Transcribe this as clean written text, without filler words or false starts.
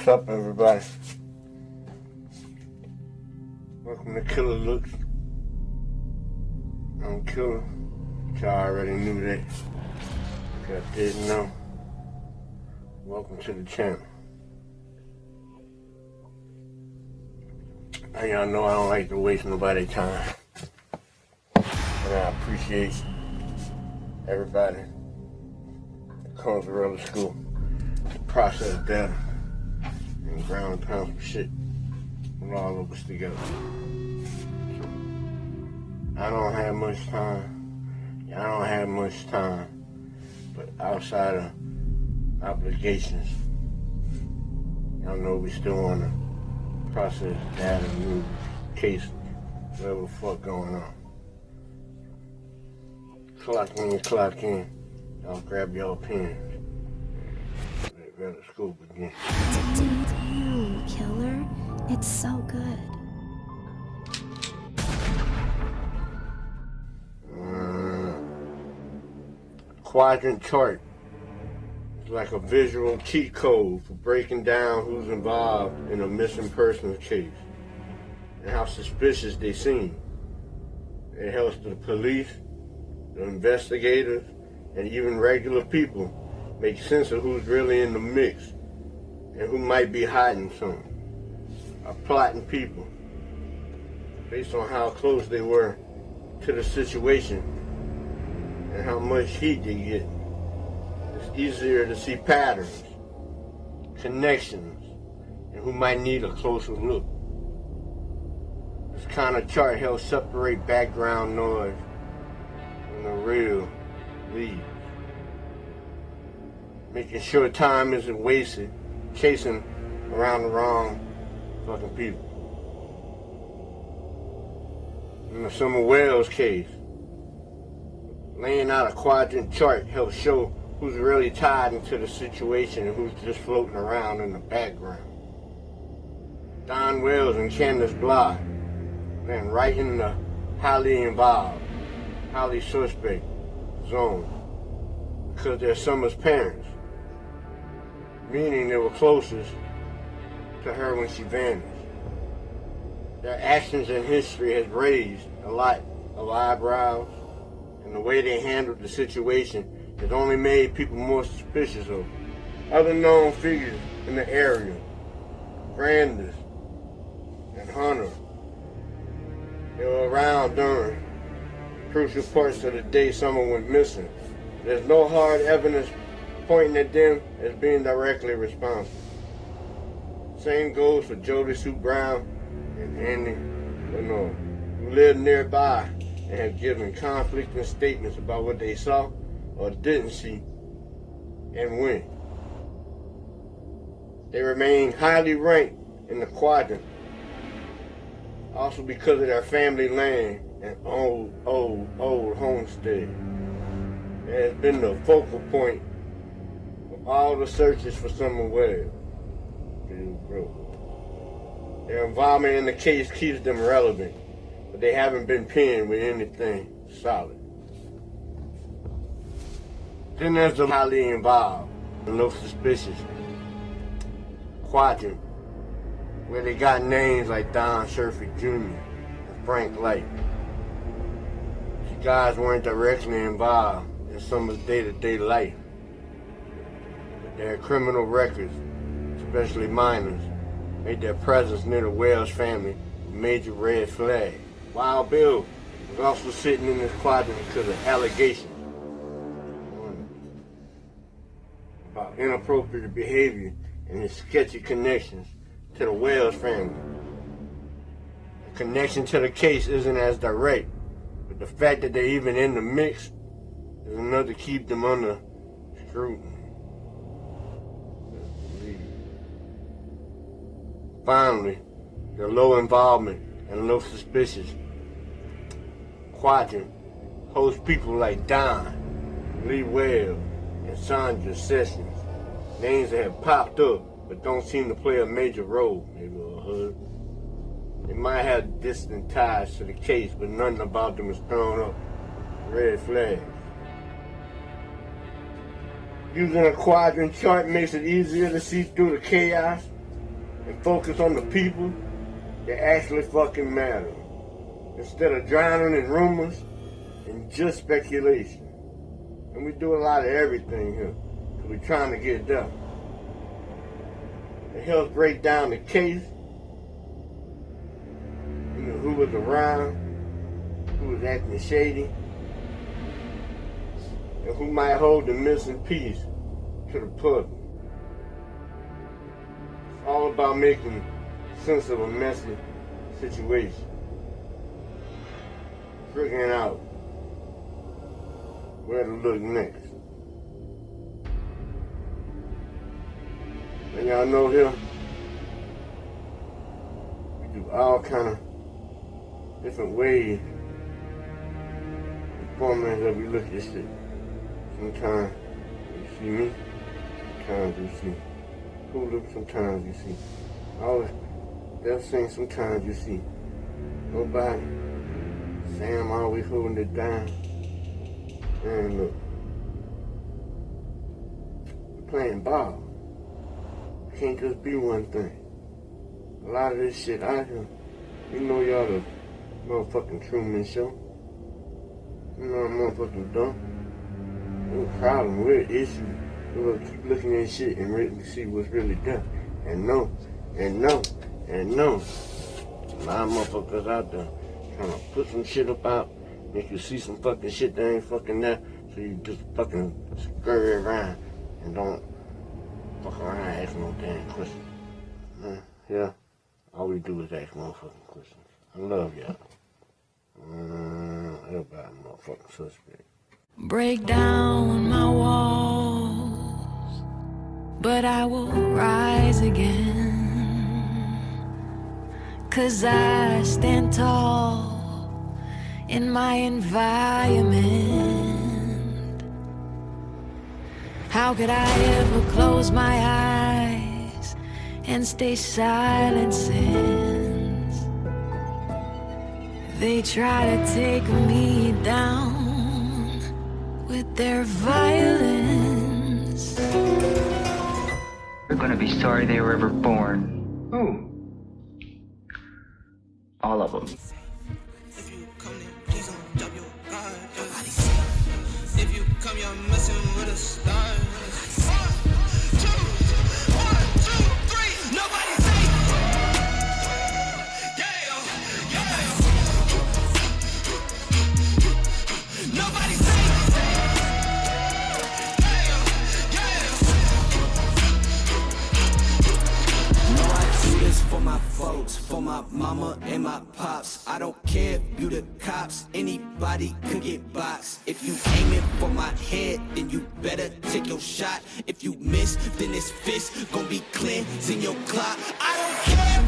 What's up, everybody? Welcome to Killer Looks. I'm Killer. Y'all already knew that. If y'all didn't know, welcome to the channel. Now y'all know I don't like to waste nobody's time. And I appreciate everybody that comes around the school to process data and ground and pound some shit with all of us together. So, I don't have much time. Y'all don't have much time. But outside of obligations, y'all know we still want to process data, news, cases, whatever the fuck going on. Clock in. Y'all grab y'all pens. Let the school begin. Damn, Killer. It's so good. Quadrant chart is like a visual cheat code for breaking down who's involved in a missing persons case and how suspicious they seem. It helps the police, the investigators, and even regular people make sense of who's really in the mix and who might be hiding something or plotting people based on how close they were to the situation and how much heat they get. It's easier to see patterns, connections, and who might need a closer look. This kind of chart helps separate background noise from the real leads, making sure time isn't wasted chasing around the wrong fucking people. In the Summer Wells case, laying out a quadrant chart helps show who's really tied into the situation and who's just floating around in the background. Don Wells and Candace Bly ran right in the highly involved, highly suspect zone because they're Summer's parents, meaning they were closest to her when she vanished. Their actions and history has raised a lot of eyebrows, and the way they handled the situation has only made people more suspicious of them. Other known figures in the area, Brandis and Hunter, they were around during crucial parts of the day Summer went missing. There's no hard evidence pointing at them as being directly responsible. Same goes for Jody Sue Brown and Andy Lenore, who live nearby and have given conflicting statements about what they saw or didn't see and when. They remain highly ranked in the quadrant, also because of their family land and old homestead. It has been the focal point of all the searches for Summer Wells. Their involvement in the case keeps them relevant, but they haven't been pinned with anything solid. Then there's the highly involved and low suspicious quadrant, where they got names like Don Sherford Jr. and Frank Light. These guys weren't directly involved in Summer's day-to-day life, but their criminal records, especially minors, made their presence near the Wells family a major red flag. Wild Bill was also sitting in this quadrant because of allegations about inappropriate behavior and his sketchy connections to the Wells family. The connection to the case isn't as direct, but the fact that they're even in the mix is enough to keep them under scrutiny. Finally, the low involvement and low suspicious quadrant hosts people like Don, Lee Wells, and Sandra Sessions, names that have popped up but don't seem to play a major role, maybe a hood. They might have distant ties to the case, but nothing about them is thrown up red flags. Using a quadrant chart makes it easier to see through the chaos and focus on the people that actually fucking matter, instead of drowning in rumors and just speculation. And we do a lot of everything here, because we're trying to get it done. It helps break down the case, you know, who was around, who was acting shady, and who might hold the missing piece to the puzzle. It's all about making sense of a messy situation. Figuring out where to look next. And y'all know here, we do all kind of different ways and formats that we look at shit. Sometimes you see me, sometimes you see Hulu, sometimes you see they'll sing, sometimes you see nobody. Sam always holding it down. And look, we're playing ball. It can't just be one thing. A lot of this shit out here, you know y'all the motherfucking Truman Show. You know I'm motherfucking dumb. We're a problem, we're an issue. We're gonna keep looking at shit and really see what's really done. And no. A lot of motherfuckers out there trying to put some shit up out, make you see some fucking shit that ain't fucking there, so you just fucking scurry around and don't fuck around and ask no damn questions. Yeah, all we do is ask motherfucking questions. I love y'all. Everybody motherfucking suspect. Break down my walls, but I will rise again. 'Cause I stand tall in my environment. How could I ever close my eyes and stay silent since they try to take me down with their violence? They're gonna be sorry they were ever born. Who? All of them. If you come, then please don't drop your guard. If you come, you're messing with a star. 1, 2, 3. Nobody say. Yeah. Nobody say. No, I do this for my folks, for my mama and my pops. I don't care if you the cops, anybody could get boxed. If you aiming for my head, then you better take your shot. If you miss, then this fist gon' be cleansing your clock. I don't care